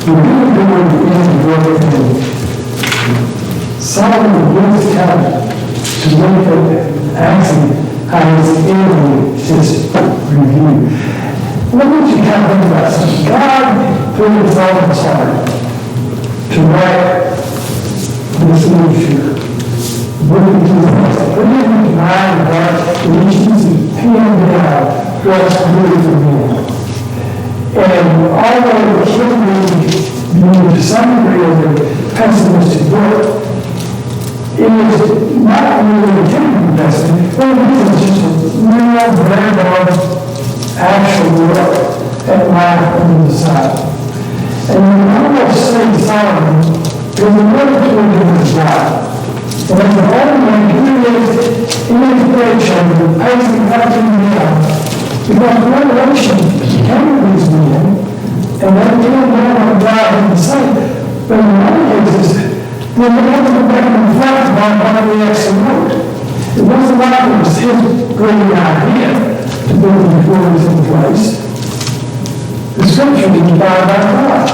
The really good one is the word of God. Solomon gives covenant to make it actually has in his review. What would you have think about this? God put his Solomon's heart to write this literature. What did he do? What did he mind about the issues he pinned down what's good for him? And although he can be to some degree of a pessimistic book, it is not really intended to be pessimistic, but it is just a real, very large actual look at life under the sun. And you can almost say Solomon is another twin of his God. And as the old man, he is in his creation, the pacing up and down, because revelation came to these men, and they came down on God and the same. But in many cases, they were able to make them reflect upon what the actually wrote. It wasn't like it was his great idea to build the authorities in place. The scripture is inspired by God.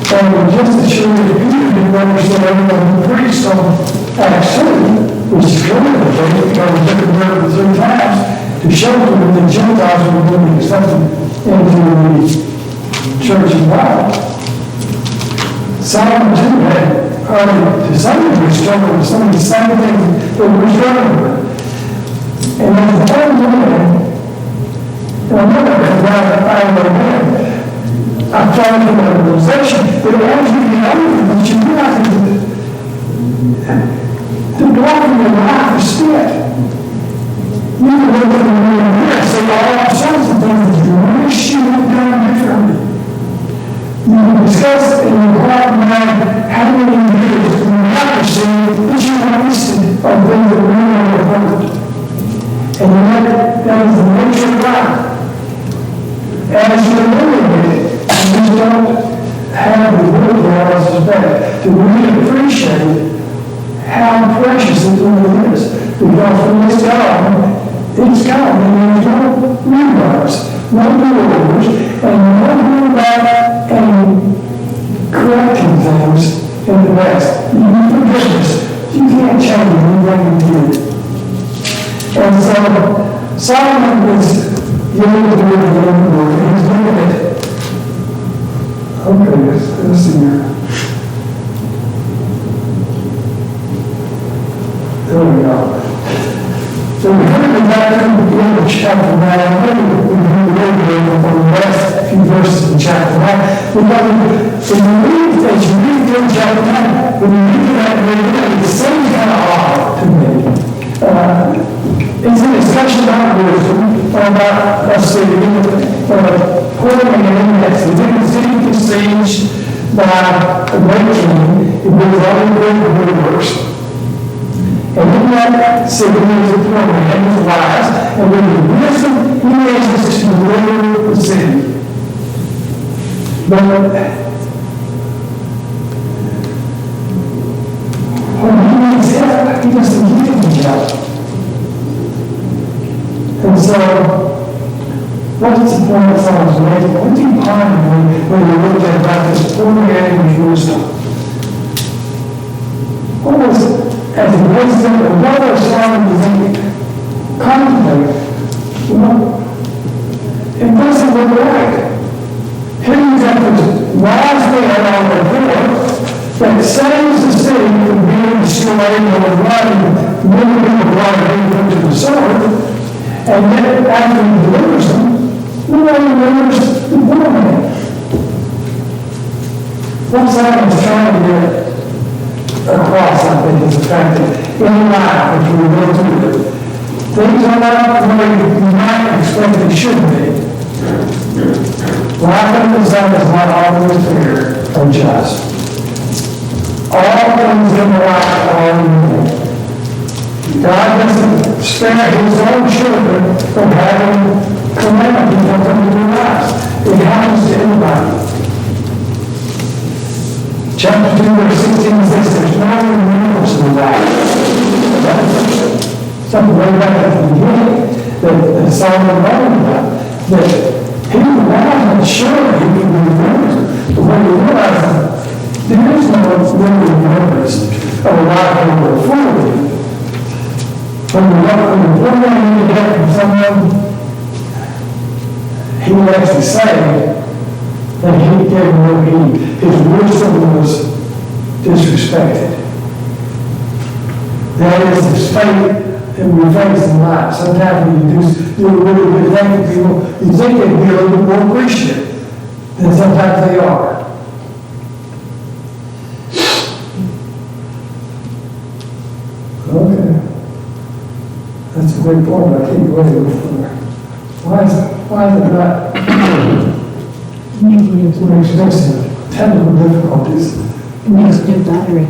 And just as sure as Peter didn't understand everything he preached on Acts 2, which is clearly the case because he took the word 3 times to show them that the Gentiles were being accepted into the church of God. Solomon too had to some degree struggled with some of the same things that we're struggling with. And as the whole man, and I'm not going to write an Iron Man, I'm trying to get a realization that as you get older, that you realize that the door from your life is split. You can look at the mirror and say all sorts of things that you wish you had done differently. You can discuss in your heart and mind how many years you have to see that you have wasted on things that really are important. And yet, that is the nature of life. As you're living with it, you don't have the wherewithal to respect to really appreciate how precious it really is. Because when it's gone, and there's no remarks, no do-overs, and no going back and correcting things in the past. You need forgiveness. You can't change anything you did. And so, Solomon was giving the word of the Lord, and he's doing it. Okay, let's see here. There we go. So we heard about it in the beginning of chapter 9. I think we heard for the last few verses in chapter 9. Because when you read through chapter 9, when you read that, it seems kind of odd to me. It's a discussion about wisdom, about, let's see, pouring an index. The different city besieged by a great king, it was all the great rulers. And in that city, he was a poor man with lies, and with the wisdom, he manages to deliver the city. But when he needs help, he doesn't give him help. And so, what is the point of Solomon's making? What do you find when you look at about this poor man with wisdom? What was as the wisdom of what was Solomon contemplate? It doesn't look right. Here you got this wise man on the board that saves the city from being destroyed or running, many people running into the sword. And then after he delivers them, nobody delivers the poor man. What Solomon's trying to get across, I think, is the fact that in life, if you will go through it, things are not the way you might expect they should be. Life under the sun is not always fair or just. All things in life are equal. God doesn't spare his own children from having calamity come into their lives. It happens to anybody. Chapter 2, verse 16 says there's no remorse in life. Something way back at the beginning that Solomon wrote about, that he wasn't sure he would be remembered. But when he realized that gave him no heed. His wisdom was disrespected. That is the state that we face in life. Sometimes when you do a really good thing for people, you think they'd be a little bit more appreciative than sometimes they are. Okay. That's a great point. I can't go any further. Why is it not? We're experiencing technical difficulties. It needs a new battery.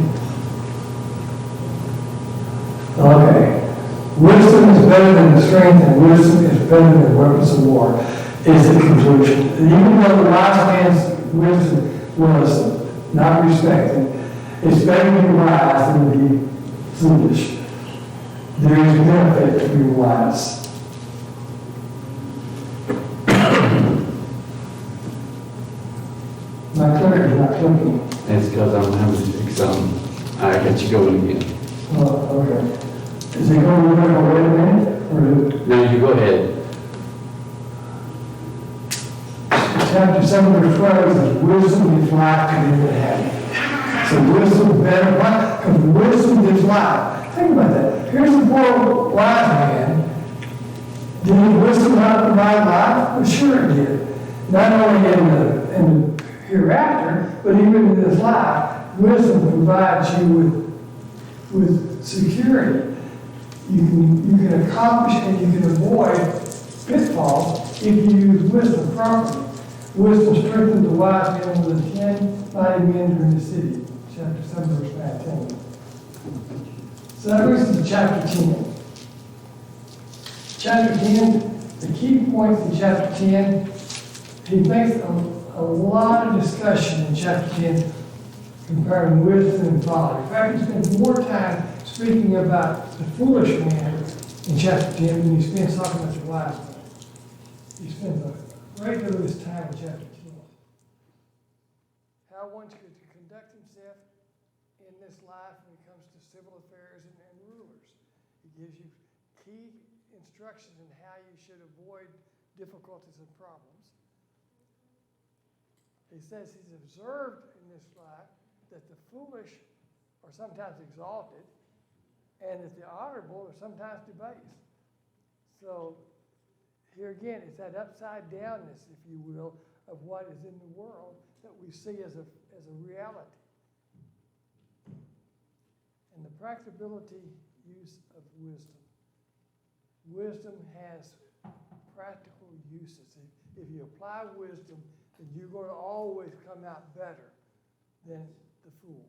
Okay. Wisdom is better than the strength, and wisdom is better than weapons of war, is the conclusion. Even though the wise man's wisdom was not respected, it's better to be wise than to be foolish. There is benefit to being wise. My clicker is not clicking. That's because I'm having to fix something. I got you going again. Oh, okay. Is it going to work already a minute? Or No, you go ahead. chapter 7, verse 12 says, wisdom is life to them that have it. So wisdom is better. Why? Because wisdom is life. Think about that. Here's the poor wise man. Did his wisdom not provide life? Well, sure it did. Not only in the hereafter, but even in this life, wisdom provides you with security. You can accomplish and you can avoid pitfalls if you use wisdom properly. Wisdom strengthens the wise man more than 10 mighty men during the city. Chapter 7, verse 19. So that brings us to chapter 10. Chapter 10, the key points in chapter 10, he makes a lot of discussion in chapter 10 comparing wisdom and folly. In fact, he spends more time speaking about the foolish man in chapter 10 than he spends talking about the wise man. He spends a great deal of his time in chapter 10. How one should conduct himself in this life when it comes to civil affairs and rulers. He gives you key instructions on how you should avoid difficulties and problems. He says he's observed in this life that the foolish are sometimes exalted and that the honorable are sometimes debased. So here again, it's that upside downness, if you will, of what is in the world that we see as a reality. And the practicability use of wisdom. Wisdom has practical uses. If you apply wisdom, then you're going to always come out better than the fool.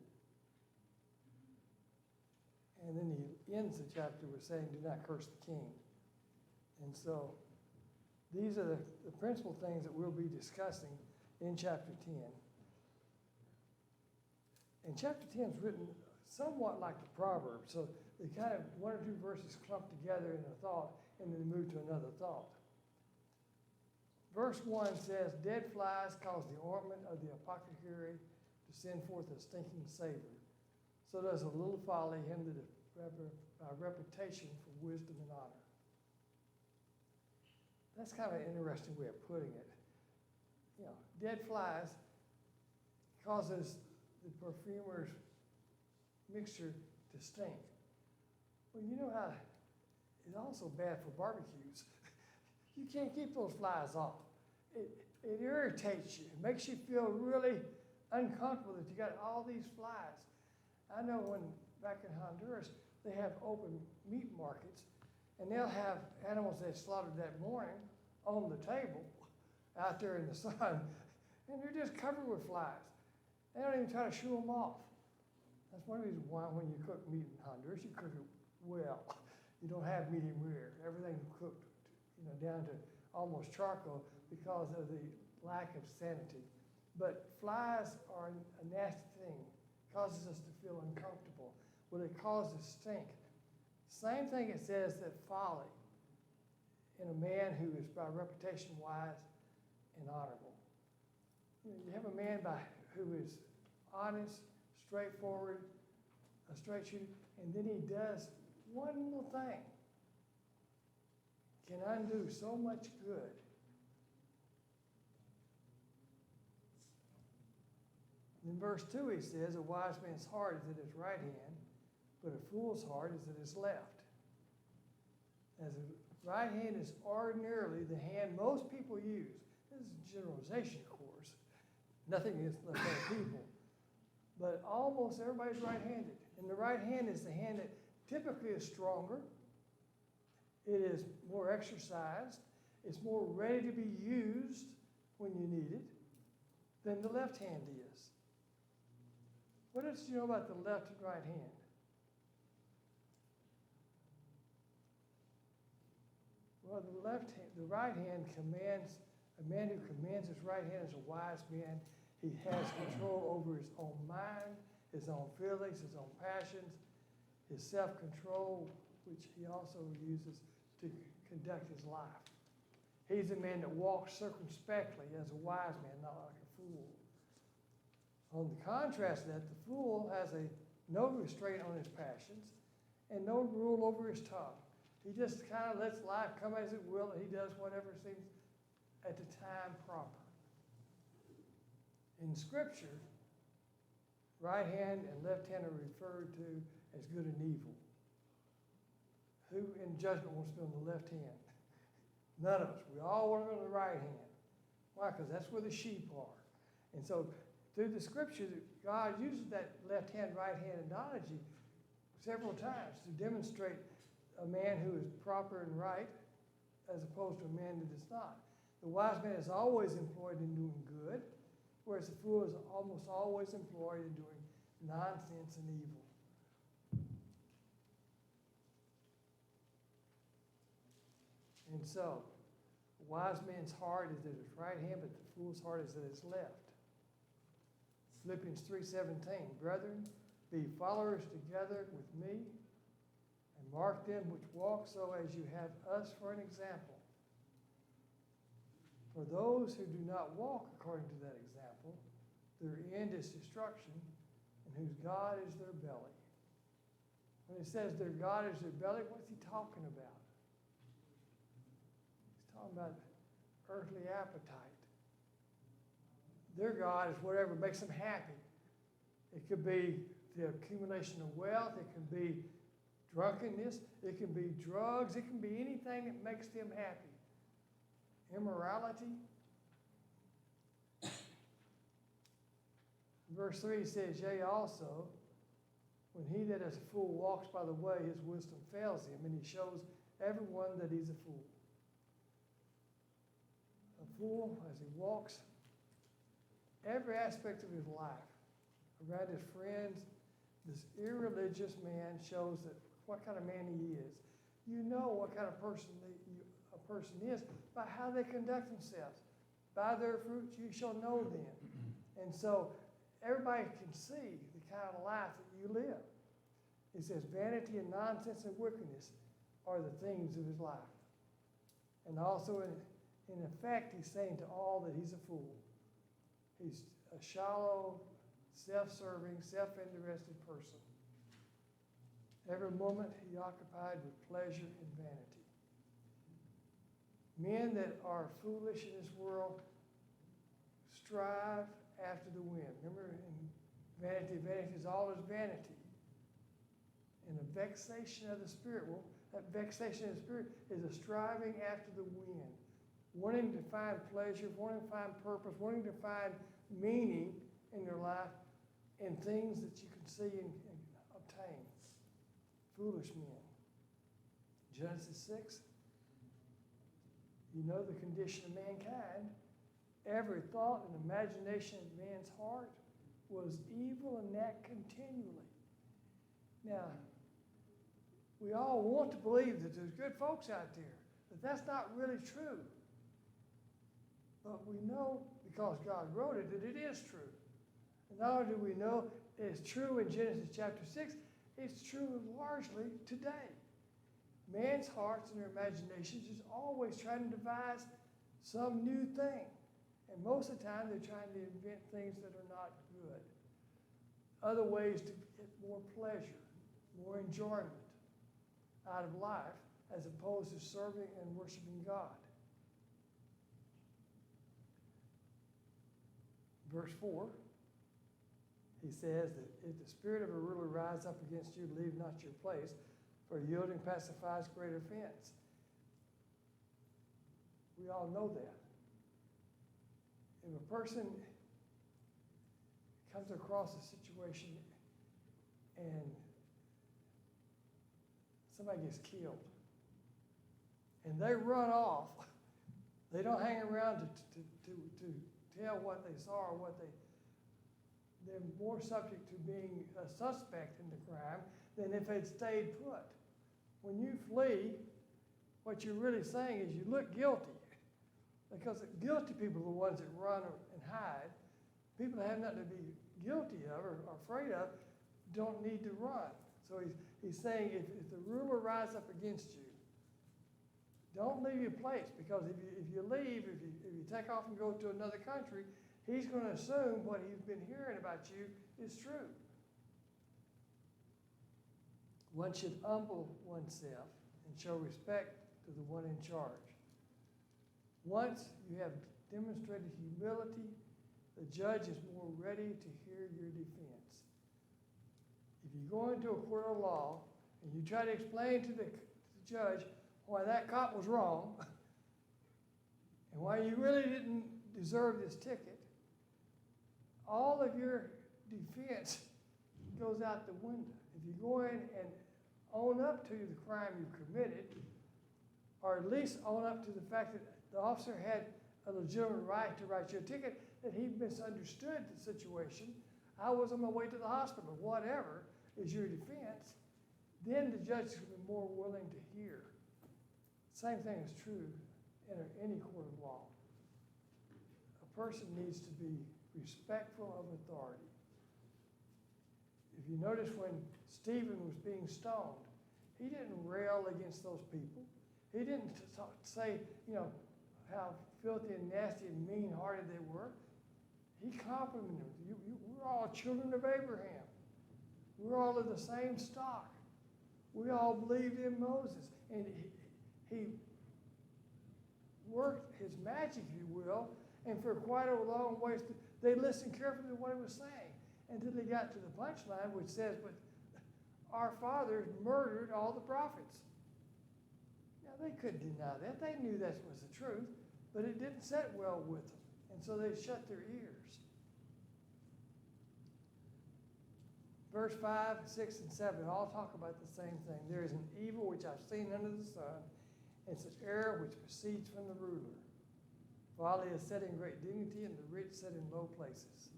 And then he ends the chapter with saying, do not curse the king. And so these are the principal things that we'll be discussing in chapter 10. And chapter 10 is written somewhat like the Proverbs. So they kind of, one or two verses clumped together in a thought, and then move to another thought. Verse 1 says, dead flies cause the ointment of the apothecary to send forth a stinking savor. So does a little folly hinder the reputation for wisdom and honor. That's kind of an interesting way of putting it. You know, dead flies causes the perfumer's mixture to stink. Well, you know how it's also bad for barbecues. You can't keep those flies off. It irritates you. It makes you feel really uncomfortable that you got all these flies. I know when back in Honduras, they have open meat markets, and they'll have animals they slaughtered that morning on the table out there in the sun, and they're just covered with flies. They don't even try to shoo them off. That's one reason why when you cook meat in Honduras, you cook it well. You don't have medium rare. Everything's cooked, down to almost charcoal because of the lack of sanity. But flies are a nasty thing. It causes us to feel uncomfortable. Well, it causes stink. Same thing it says that folly in a man who is by reputation wise and honorable. You have a man who is honest, straightforward, a straight shooter, and then he does one little thing. Can undo so much good. In verse 2 he says, a wise man's heart is at his right hand, but a fool's heart is at his left. As the right hand is ordinarily the hand most people use. This is a generalization, of course. Nothing against left-handed people. But almost everybody's right-handed. And the right hand is the hand that typically is stronger. It is more exercised. It's more ready to be used when you need it than the left hand is. What else do you know about the left and right hand? Well, the right hand commands, a man who commands his right hand is a wise man. He has control over his own mind, his own feelings, his own passions, his self-control, which he also uses to conduct his life. He's a man that walks circumspectly as a wise man, not like a fool. On the contrast of that, the fool has no restraint on his passions and no rule over his tongue. He just kind of lets life come as it will, and he does whatever seems at the time proper. In Scripture, right hand and left hand are referred to as good and evil. Who in judgment wants to be on the left hand? None of us. We all want to be on the right hand. Why? Because that's where the sheep are. And so through the Scripture, God uses that left hand, right hand analogy several times to demonstrate a man who is proper and right as opposed to a man that is not. The wise man is always employed in doing good, whereas the fool is almost always employed in doing nonsense and evil. And so, the wise man's heart is at his right hand, but the fool's heart is at his left. Philippians 3:17, brethren, be followers together with me, and mark them which walk so as you have us for an example. For those who do not walk according to that example, their end is destruction, and whose God is their belly. When it says their God is their belly, what's he talking about? He's talking about earthly appetite. Their God is whatever makes them happy. It could be the accumulation of wealth. It can be drunkenness. It can be drugs. It can be anything that makes them happy. Immorality. Verse 3 says, yea, also, when he that is a fool walks by the way, his wisdom fails him, and he shows everyone that he's a fool. A fool, as he walks every aspect of his life, around his friends, this irreligious man shows that what kind of man he is. You know what kind of person a person is by how they conduct themselves. By their fruits you shall know them. And so everybody can see the kind of life that you live. It says vanity and nonsense and wickedness are the things of his life. And also in effect he's saying to all that he's a fool. He's a shallow, self-serving, self-interested person. Every moment he occupied with pleasure and vanity. Men that are foolish in this world strive after the wind. Remember in vanity is all is vanity. And a vexation of the spirit. Well, that vexation of the spirit is a striving after the wind. Wanting to find pleasure, wanting to find purpose, wanting to find meaning in your life in things that you can see and obtain. Foolish men. Genesis 6, you know the condition of mankind. Every thought and imagination of man's heart was evil and that continually. Now, we all want to believe that there's good folks out there, but that's not really true. But we know, because God wrote it, that it is true. And not only do we know it's true in Genesis chapter 6, it's true largely today. Man's hearts and their imaginations is always trying to devise some new thing. And most of the time they're trying to invent things that are not good. Other ways to get more pleasure, more enjoyment out of life as opposed to serving and worshiping God. Verse 4, He says that if the spirit of a ruler rise up against you, leave not your place, for yielding pacifies great offense. We all know that. If a person comes across a situation and somebody gets killed and they run off, they don't hang around to tell what they saw or they're more subject to being a suspect in the crime than if they'd stayed put. When you flee, what you're really saying is you look guilty, because guilty people are the ones that run and hide. People that have nothing to be guilty of or afraid of don't need to run. So he's saying if the ruler rises up against you, don't leave your place, because if you leave, if you take off and go to another country, he's going to assume what he's been hearing about you is true. One should humble oneself and show respect to the one in charge. Once you have demonstrated humility, the judge is more ready to hear your defense. If you go into a court of law and you try to explain to the judge why that cop was wrong and why you really didn't deserve this ticket, all of your defense goes out the window. If you go in and own up to the crime you committed, or at least own up to the fact that the officer had a legitimate right to write you a ticket, that he misunderstood the situation, I was on my way to the hospital, whatever is your defense, then the judge is going to be more willing to hear. Same thing is true in any court of law. A person needs to be respectful of authority. If you notice when Stephen was being stoned, he didn't rail against those people. He didn't say, how filthy and nasty and mean-hearted they were. He complimented them. We're all children of Abraham. We're all of the same stock. We all believed in Moses. And he worked his magic, if you will, and for quite a long ways, they listened carefully to what he was saying until they got to the punchline, which says, but our fathers murdered all the prophets. Now, they couldn't deny that. They knew that was the truth, but it didn't sit well with them, and so they shut their ears. Verse 5, 6, and 7 all talk about the same thing. There is an evil which I've seen under the sun. It's an error which proceeds from the ruler. Folly is set in great dignity, and the rich set in low places.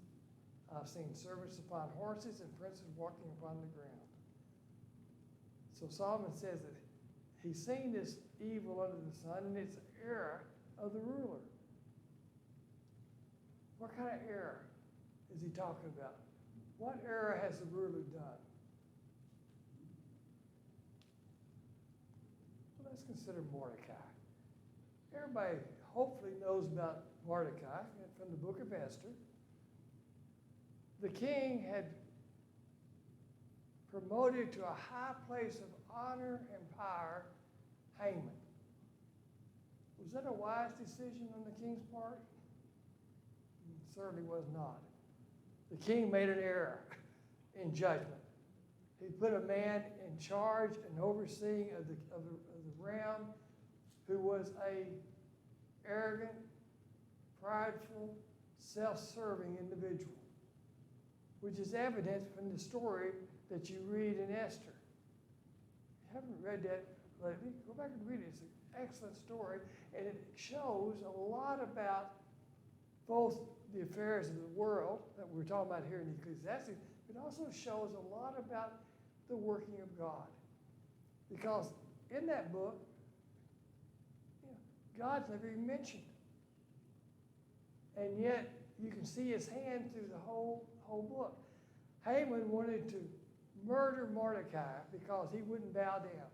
I've seen servants upon horses and princes walking upon the ground. So Solomon says that he's seen this evil under the sun, and it's an error of the ruler. What kind of error is he talking about? What error has the ruler done? Well, let's consider Mordecai. Everybody hopefully knows about Mordecai from the book of Esther. The king had promoted to a high place of honor and power Haman. Was that a wise decision on the king's part? It certainly was not. The king made an error in judgment. He put a man in charge and overseeing of the realm who was a arrogant, prideful, self-serving individual, which is evident from the story that you read in Esther. If you haven't read that lately, go back and read it. It's an excellent story, and it shows a lot about both the affairs of the world that we're talking about here in Ecclesiastes, but it also shows a lot about the working of God. Because in that book, God's never even mentioned. And yet, you can see his hand through the whole book. Haman wanted to murder Mordecai because he wouldn't bow down.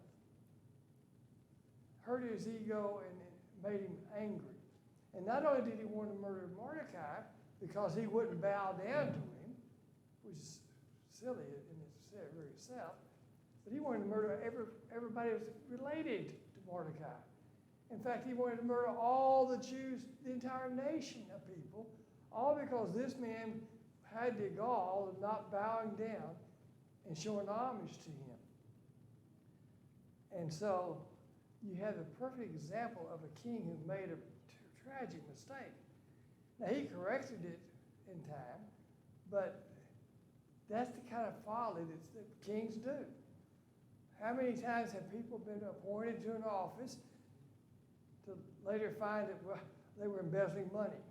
Hurt his ego and it made him angry. And not only did he want to murder Mordecai because he wouldn't bow down to him, which is silly in its very self, but he wanted to murder everybody who was related to Mordecai. In fact, he wanted to murder all the Jews, the entire nation of people, all because this man had the gall of not bowing down and showing homage to him. And so you have the perfect example of a king who made a tragic mistake. Now, he corrected it in time, but that's the kind of folly that kings do. How many times have people been appointed to an office to later find that, well, they were embezzling money?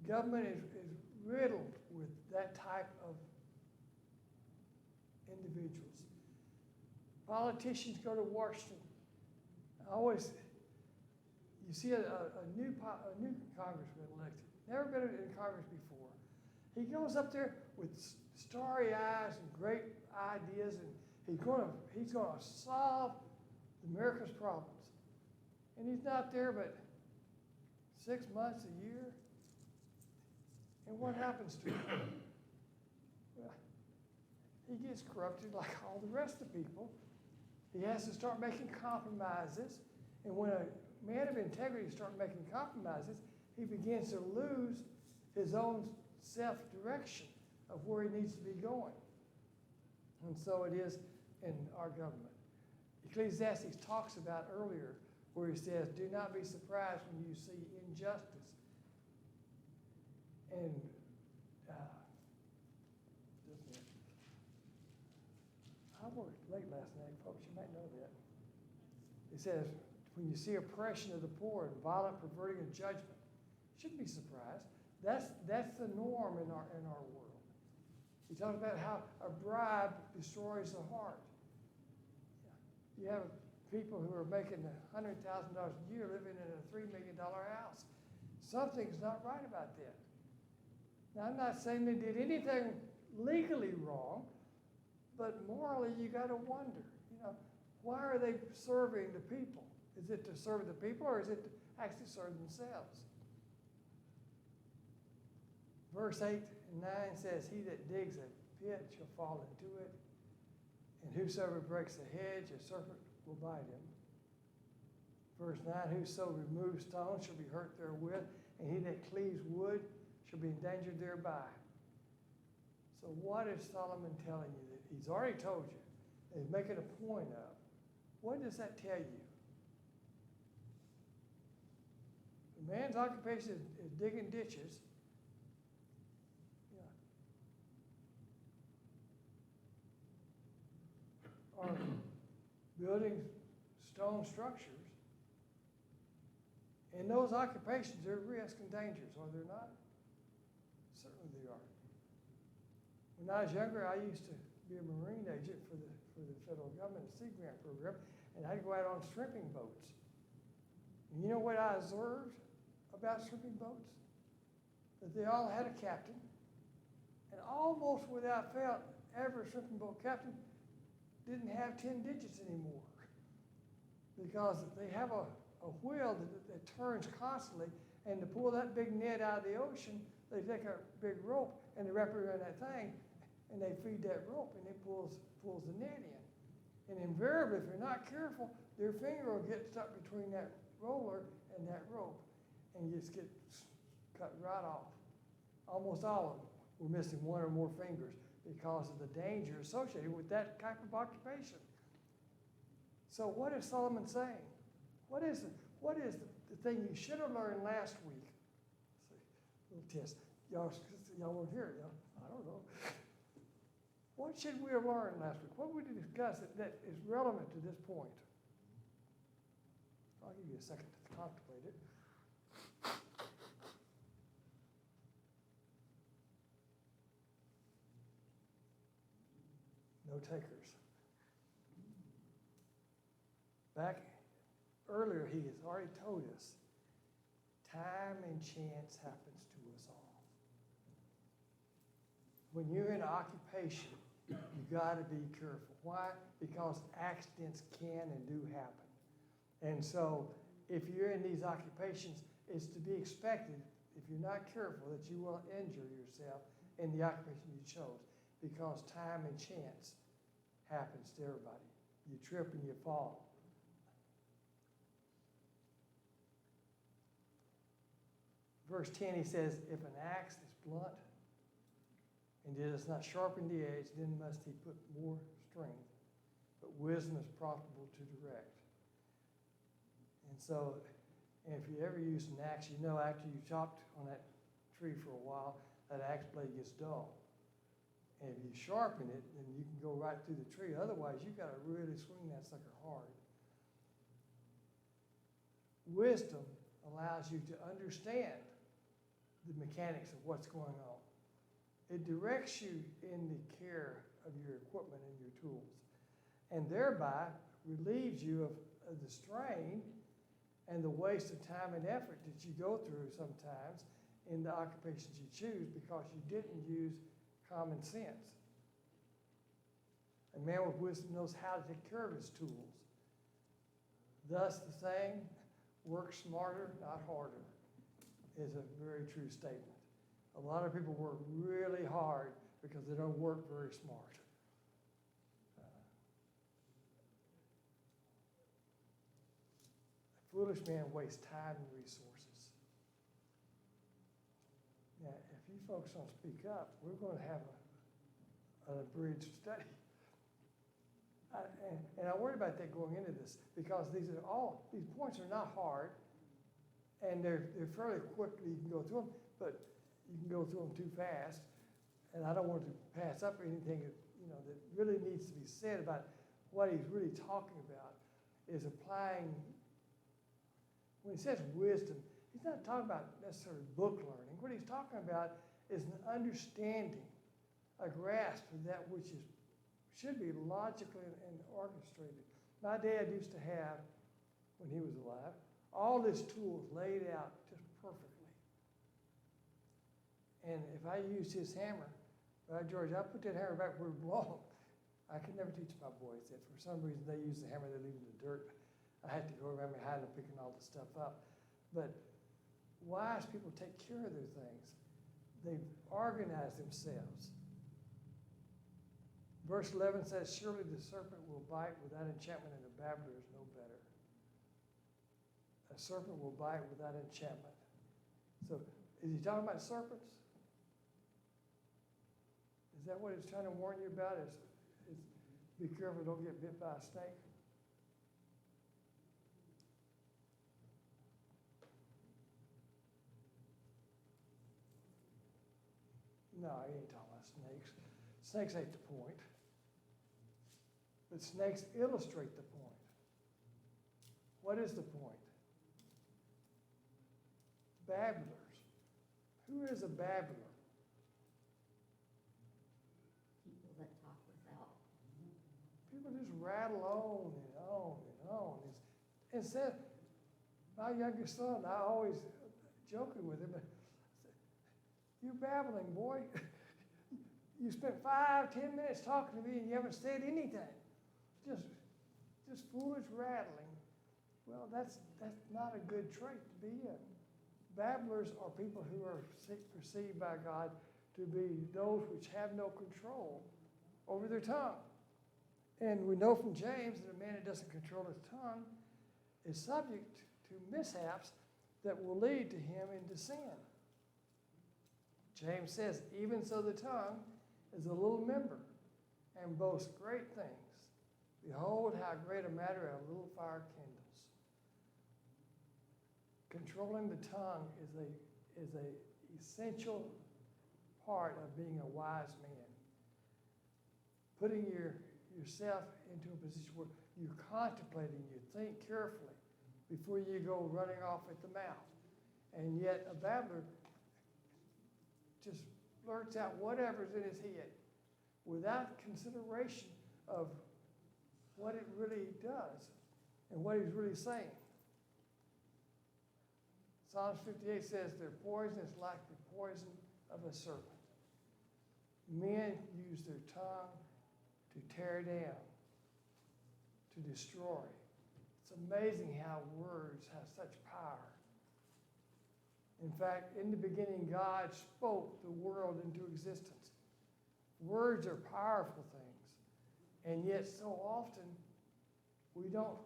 Government is riddled with that type of individuals. Politicians go to Washington. You see a new congressman elected, never been in Congress before. He goes up there with starry eyes and great ideas, and he's going to solve America's problems. And he's not there but 6 months, a year. And what happens to him? Well, he gets corrupted like all the rest of the people. He has to start making compromises. And when a man of integrity starts making compromises, he begins to lose his own self-direction of where he needs to be going. And so it is in our government. Ecclesiastes talks about earlier where he says, do not be surprised when you see injustice. And just a minute. I worked late last night, folks. You might know that. It says, when you see oppression of the poor and violent perverting of judgment, you shouldn't be surprised. That's the norm in our world. He talks about how a bribe destroys the heart. You have people who are making $100,000 a year living in a $3 million house. Something's not right about that. Now, I'm not saying they did anything legally wrong, but morally you got to wonder, why are they serving the people? Is it to serve the people, or is it to actually serve themselves? Verse 8 and 9 says, he that digs a pit shall fall into it, and whosoever breaks a hedge, a serpent will bite him. Verse 9, whoso removes stones shall be hurt therewith, and he that cleaves wood shall be endangered thereby. So what is Solomon telling you that he's already told you, that he's making a point of? What does that tell you? The man's occupation is digging ditches. Or building stone structures. In those occupations, there are risks and dangers, are there not? Certainly they are. When I was younger, I used to be a marine agent for the federal government, the Sea Grant program, and I'd go out on shrimping boats. And you know what I observed about shrimping boats? That they all had a captain, and almost without fail, every shrimping boat captain didn't have 10 digits anymore, because they have a wheel that turns constantly, and to pull that big net out of the ocean, they take a big rope and they wrap it around that thing, and they feed that rope, and it pulls the net in. And invariably, if you're not careful, their finger will get stuck between that roller and that rope, and you just get cut right off. Almost all of them were missing one or more fingers because of the danger associated with that type of occupation. So what is Solomon saying? What is the thing you should have learned last week? Let's see, little test. Y'all won't hear it, I don't know. What should we have learned last week? What would we discuss that is relevant to this point? I'll give you a second to contemplate it. No takers. Back earlier, he has already told us, time and chance happens to us all. When you're in an occupation, you got to be careful. Why? Because accidents can and do happen. And so if you're in these occupations, it's to be expected, if you're not careful, that you will injure yourself in the occupation you chose, because time and chance happens to everybody. You trip and you fall. Verse 10, he says, if an axe is blunt, and it has not sharpened the edge, then must he put more strength. But wisdom is profitable to direct. And so, if you ever use an axe, you know after you chopped on that tree for a while, that axe blade gets dull. And if you sharpen it, then you can go right through the tree. Otherwise, you've got to really swing that sucker hard. Wisdom allows you to understand the mechanics of what's going on. It directs you in the care of your equipment and your tools, and thereby relieves you of the strain and the waste of time and effort that you go through sometimes in the occupations you choose because you didn't use common sense. A man with wisdom knows how to take care of his tools. Thus, the saying, work smarter, not harder, is a very true statement. A lot of people work really hard because they don't work very smart. A foolish man wastes time and resources. Now, if you folks don't speak up, we're going to have an abridged study. And I worry about that going into this because these points are not hard, and they're fairly quickly, you can go through them, but you can go through them too fast. And I don't want to pass up anything that really needs to be said about what he's really talking about is applying. When he says wisdom, he's not talking about necessarily book learning. What he's talking about is an understanding, a grasp of that which should be logically and orchestrated. My dad used to have, when he was alive, all his tools laid out just perfectly. And if I used his hammer, George, I put that hammer back where it belonged. I could never teach my boys that. For some reason, they use the hammer, they leave it in the dirt. I had to go around behind them picking all the stuff up. But wise people take care of their things. They've organized themselves. Verse 11 says, surely the serpent will bite without enchantment, and the babbler is no better. A serpent will bite without enchantment. So, is he talking about serpents? Is that what he's trying to warn you about? Is be careful, don't get bit by a snake? No, he ain't talking about snakes. Snakes ain't the point. But snakes illustrate the point. What is the point? Babblers. Who is a babbler? People that talk without. People just rattle on and on and on. Instead, my youngest son, I always joking with him, you're babbling, boy. You spent 5-10 minutes talking to me and you haven't said anything. Just foolish rattling. Well, that's not a good trait to be in. Babblers are people who are perceived by God to be those which have no control over their tongue. And we know from James that a man who doesn't control his tongue is subject to mishaps that will lead to him into sin. James says, even so the tongue is a little member and boasts great things. Behold, how great a matter a little fire kindles. Controlling the tongue is a essential part of being a wise man. Putting yourself into a position where you're contemplating, you think carefully before you go running off at the mouth. And yet a babbler just blurts out whatever's in his head without consideration of what it really does and what he's really saying. Psalms 58 says their poison is like the poison of a serpent. Men use their tongue to tear down, to destroy. It's amazing how words have such power. In fact, in the beginning, God spoke the world into existence. Words are powerful things, and yet so often we don't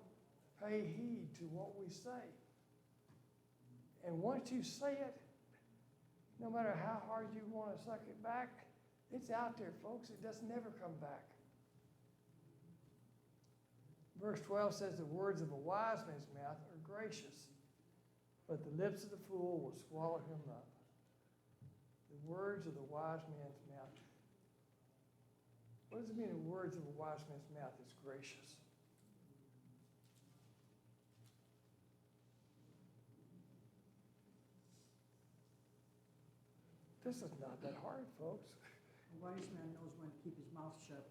pay heed to what we say. And once you say it, No matter how hard you want to suck it back, it's out there, folks. It does never come back. Verse 12 says, the words of a wise man's mouth are gracious, but the lips of the fool will swallow him up. The words of the wise man's mouth. What does it mean the words of a wise man's mouth is gracious? This is not that hard, folks. A wise man knows when to keep his mouth shut.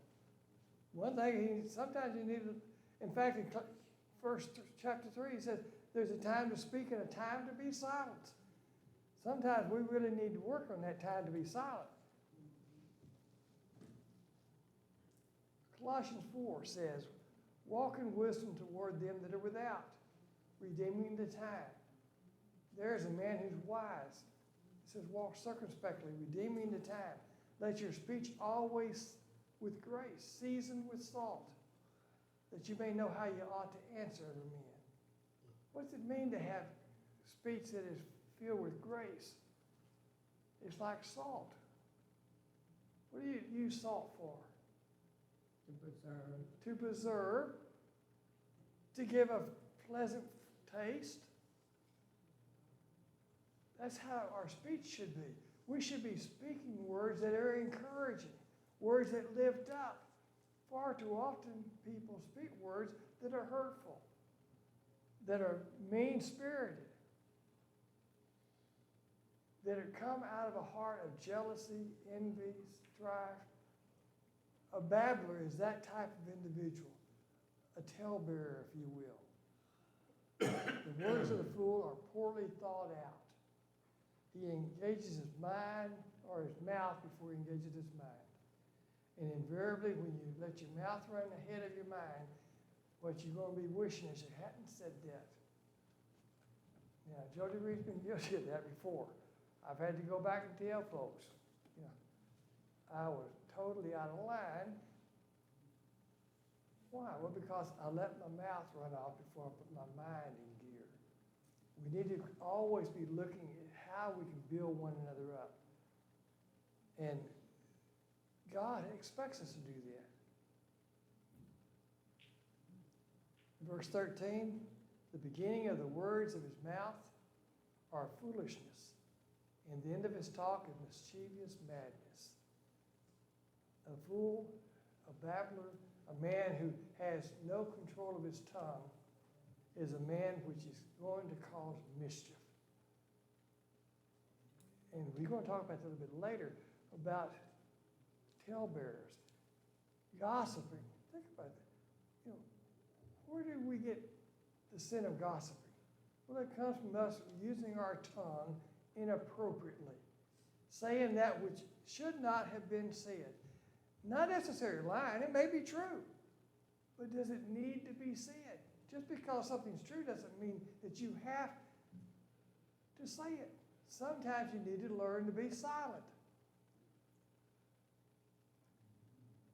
One thing, sometimes you need to, in fact, in chapter 3, he says, there's a time to speak and a time to be silent. Sometimes we really need to work on that time to be silent. Colossians 4 says, walk in wisdom toward them that are without, redeeming the time. There is a man who's wise. It says, walk circumspectly, redeeming the time. Let your speech always with grace, seasoned with salt, that you may know how you ought to answer other men. What does it mean to have speech that is filled with grace? It's like salt. What do you use salt for? To preserve, to give a pleasant taste. That's how our speech should be. We should be speaking words that are encouraging, words that lift up. Far too often people speak words that are hurtful, that are mean-spirited, that have come out of a heart of jealousy, envy, strife. A babbler is that type of individual, a talebearer, if you will. The words of the fool are poorly thought out. He engages his mind or his mouth before he engages his mind. And invariably, when you let your mouth run ahead of your mind, what you're going to be wishing is you hadn't said that. Now, Jody Reed's been guilty of that before. I've had to go back and tell folks, I was totally out of line. Why? Well, because I let my mouth run off before I put my mind in gear. We need to always be looking at how we can build one another up. And God expects us to do that. Verse 13, the beginning of the words of his mouth are foolishness, and the end of his talk is mischievous madness. A fool, a babbler, a man who has no control of his tongue is a man which is going to cause mischief. And we're going to talk about that a little bit later, about talebearers, gossiping. Think about that. Where do we get the sin of gossiping? Well, it comes from us using our tongue inappropriately, saying that which should not have been said. Not necessarily lying. It may be true, but does it need to be said? Just because something's true doesn't mean that you have to say it. Sometimes you need to learn to be silent.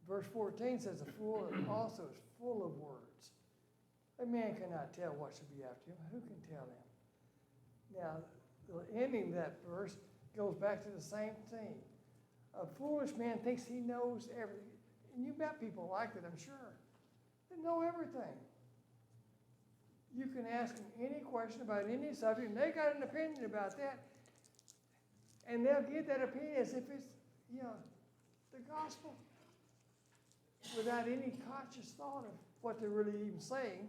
Verse 14 says, a fool also is full of words. A man cannot tell what should be after him. Who can tell him? Now, the ending of that verse goes back to the same thing. A foolish man thinks he knows everything. And you met people like that, I'm sure. They know everything. You can ask them any question about any subject, and they got an opinion about that. And they'll give that opinion as if it's, the gospel, without any conscious thought of what they're really even saying,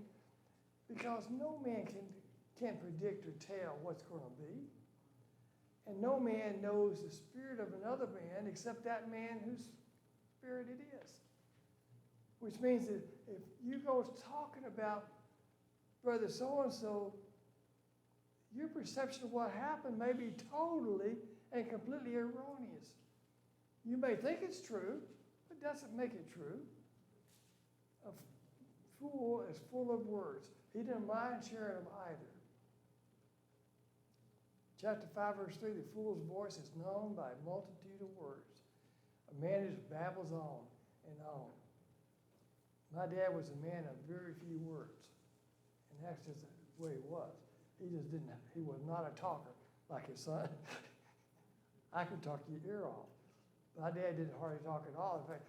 because no man can predict or tell what's going to be. And no man knows the spirit of another man except that man whose spirit it is. Which means that if you go talking about brother so-and-so, your perception of what happened may be totally and completely erroneous. You may think it's true, but it doesn't make it true. A fool is full of words. He didn't mind sharing them either. Chapter 5, verse 3, the fool's voice is known by a multitude of words. A man who babbles on and on. My dad was a man of very few words. And that's just the way he was. He was not a talker like his son. I could talk your ear off. My dad didn't hardly talk at all. In fact,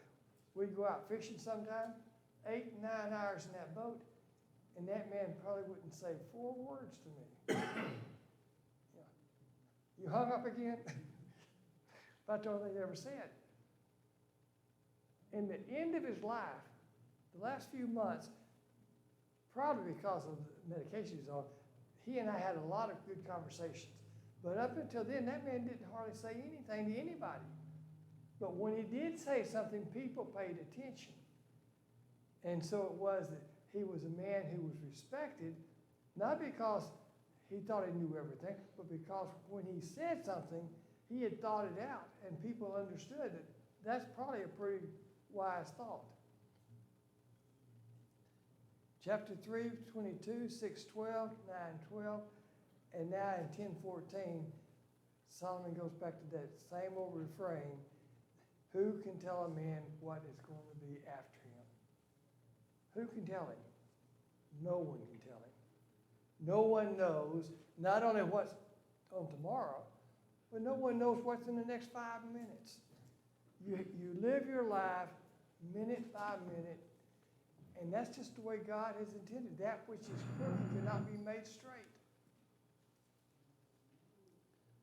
we'd go out fishing sometime, 8, 9 hours in that boat, and that man probably wouldn't say 4 words to me. You hung up again? About the only thing he ever said. In the end of his life, the last few months, probably because of the medication he's on, he and I had a lot of good conversations. But up until then, that man didn't hardly say anything to anybody. But when he did say something, people paid attention. And so it was that he was a man who was respected, not because he thought he knew everything, but because when he said something, he had thought it out, and people understood that that's probably a pretty wise thought. Chapter 3, 22, 6, 12, 9, 12, and now in 10, 14, Solomon goes back to that same old refrain, who can tell a man what is going to be after him? Who can tell him? No one can tell him. No one knows not only what's on tomorrow, but no one knows what's in the next 5 minutes. You live your life minute by minute, and that's just the way God has intended. That which is crooked cannot be made straight.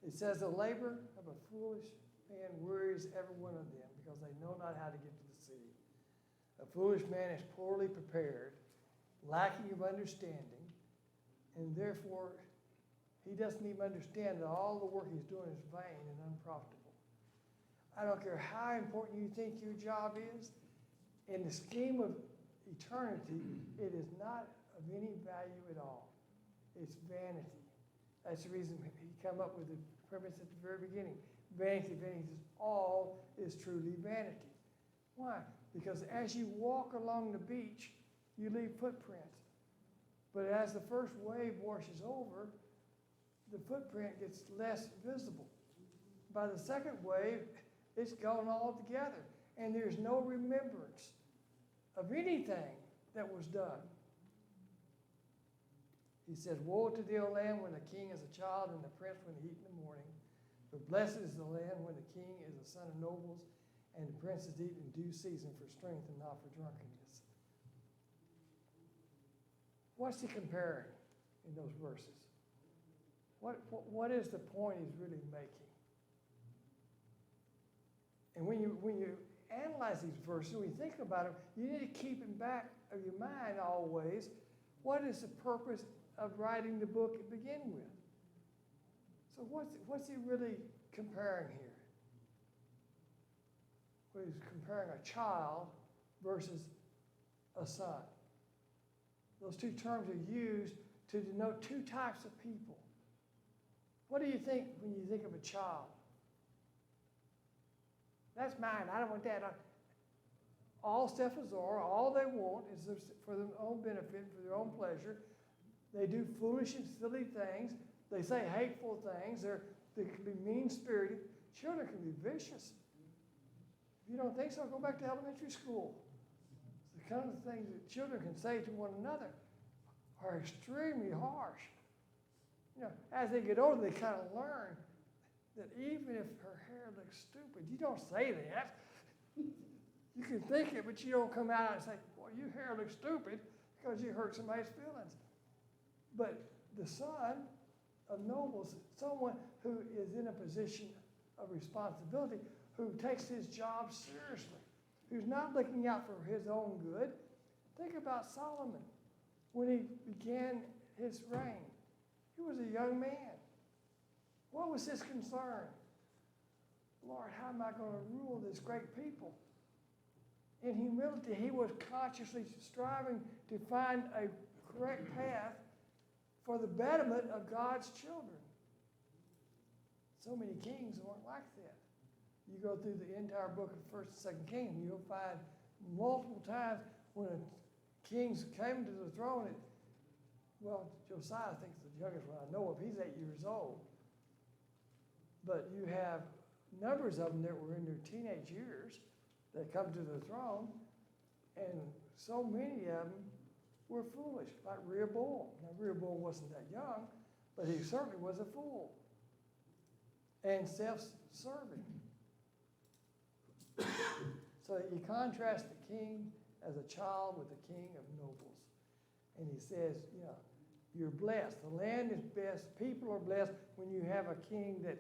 It says, the labor of a foolish man wearies every one of them, because they know not how to get to the city. A foolish man is poorly prepared, lacking of understanding, and therefore he doesn't even understand that all the work he's doing is vain and unprofitable. I don't care how important you think your job is, in the scheme of eternity, it is not of any value at all. It's vanity. That's the reason he came up with the premise at the very beginning. Vanity, vanity, all is truly vanity. Why? Because as you walk along the beach, you leave footprints. But as the first wave washes over, the footprint gets less visible. By the second wave, it's gone altogether, and there's no remembrance of anything that was done. He says, woe to thee, O land, when the king is a child, and the prince when he eat in the morning. But blessed is the land when the king is a son of nobles, and the prince is eaten in due season for strength and not for drunkenness. What's he comparing in those verses? What is the point he's really making? And when you analyze these verses, when you think about them, you need to keep in back of your mind always, what is the purpose of writing the book to begin with? So what's he really comparing here? Well, he's comparing a child versus a son. Those two terms are used to denote two types of people. What do you think when you think of a child? That's mine. I don't want that. All Stephans are, all they want is for their own benefit, for their own pleasure. They do foolish and silly things. They say hateful things. They can be mean-spirited. Children can be vicious. If you don't think so, go back to elementary school. The kind of things that children can say to one another are extremely harsh. You know, as they get older, they kind of learn that even if her hair looks stupid, you don't say that. You can think it, but you don't come out and say, boy, your hair looks stupid, because you hurt somebody's feelings. But the son of nobles, someone who is in a position of responsibility, who takes his job seriously, who's not looking out for his own good. Think about Solomon. When he began his reign, he was a young man. What was his concern? Lord, how am I going to rule this great people? In humility, he was consciously striving to find a correct path for the betterment of God's children. So many kings weren't like that. You go through the entire book of 1st and 2nd Kings, you'll find multiple times when kings came to the throne. Josiah, I think, is the youngest one I know of. He's 8 years old. But you have numbers of them that were in their teenage years that come to the throne, and so many of them were foolish, like Rehoboam. Now, Rehoboam wasn't that young, but he certainly was a fool. and self-serving. So you contrast the king as a child with the king of nobles. And he says, you know, you're blessed. The land is blessed. People are blessed when you have a king that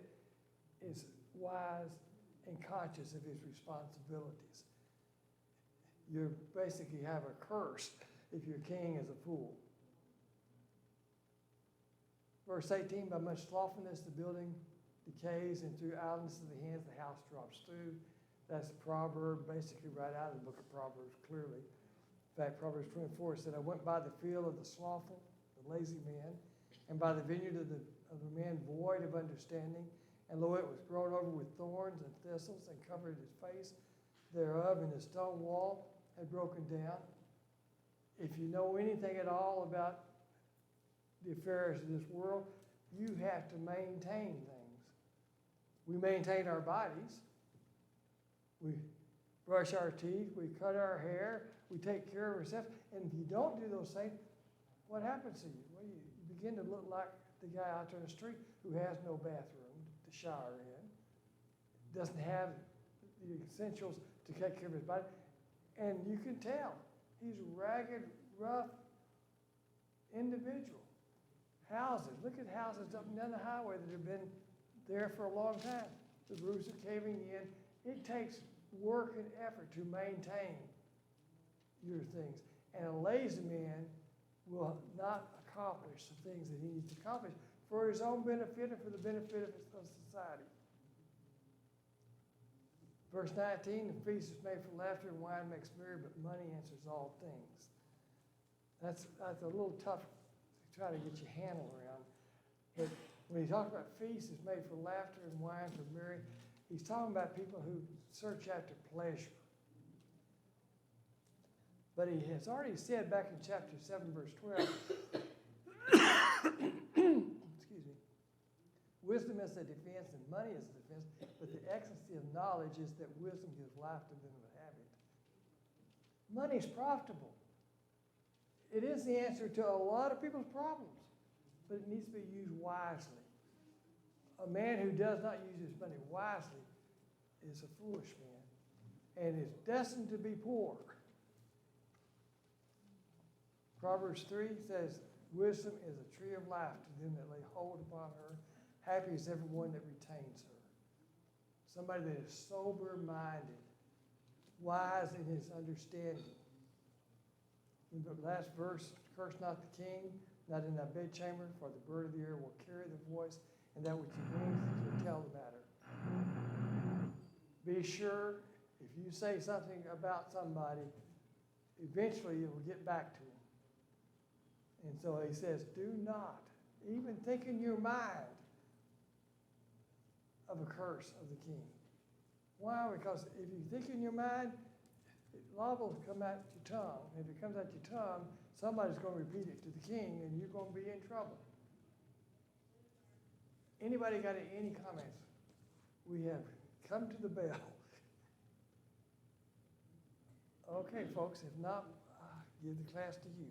is wise and conscious of his responsibilities. You basically have a curse if your king is a fool. Verse 18, by much slothfulness the building decays, and through idleness of the hands the house drops through. That's a proverb, basically right out of the book of Proverbs, clearly. In fact, Proverbs 24 said, I went by the field of the slothful, the lazy man, and by the vineyard of a man void of understanding. And lo, it was grown over with thorns and thistles, and covered his face thereof, and the stone wall had broken down. If you know anything at all about the affairs of this world, you have to maintain things. We maintain our bodies. We brush our teeth, we cut our hair, we take care of ourselves. And if you don't do those things, what happens to you? Well, you begin to look like the guy out there on the street who has no bathroom to shower in, doesn't have the essentials to take care of his body. And you can tell he's a ragged, rough individual. Houses, look at houses up and down the highway that have been there for a long time. The roofs are caving in. It takes work and effort to maintain your things. And a lazy man will not accomplish the things that he needs to accomplish for his own benefit and for the benefit of society. Verse 19, the feast is made for laughter and wine makes merry, but money answers all things. That's a little tough to try to get your handle around. But when he talks about feast is made for laughter and wine for merry, he's talking about people who search after pleasure. But he has already said back in chapter 7, verse 12, excuse me, wisdom is a defense and money is a defense, but the excellency of knowledge is that wisdom gives life to them that have it. Money is profitable. It is the answer to a lot of people's problems, but it needs to be used wisely. A man who does not use his money wisely is a foolish man and is destined to be poor. Proverbs 3 says, wisdom is a tree of life to them that lay hold upon her. Happy is everyone that retains her. Somebody that is sober-minded, wise in his understanding. In the last verse, curse not the king, not in thy bedchamber, for the bird of the air will carry the voice, and that which he brings will tell the matter. Be sure, if you say something about somebody, eventually it will get back to him. And so he says, do not even think in your mind of a curse of the king. Why? Because if you think in your mind, law will come out your tongue. If it comes out your tongue, somebody's going to repeat it to the king, and you're going to be in trouble. Anybody got any comments? We have come to the bell. Okay, folks, if not, give the class to you.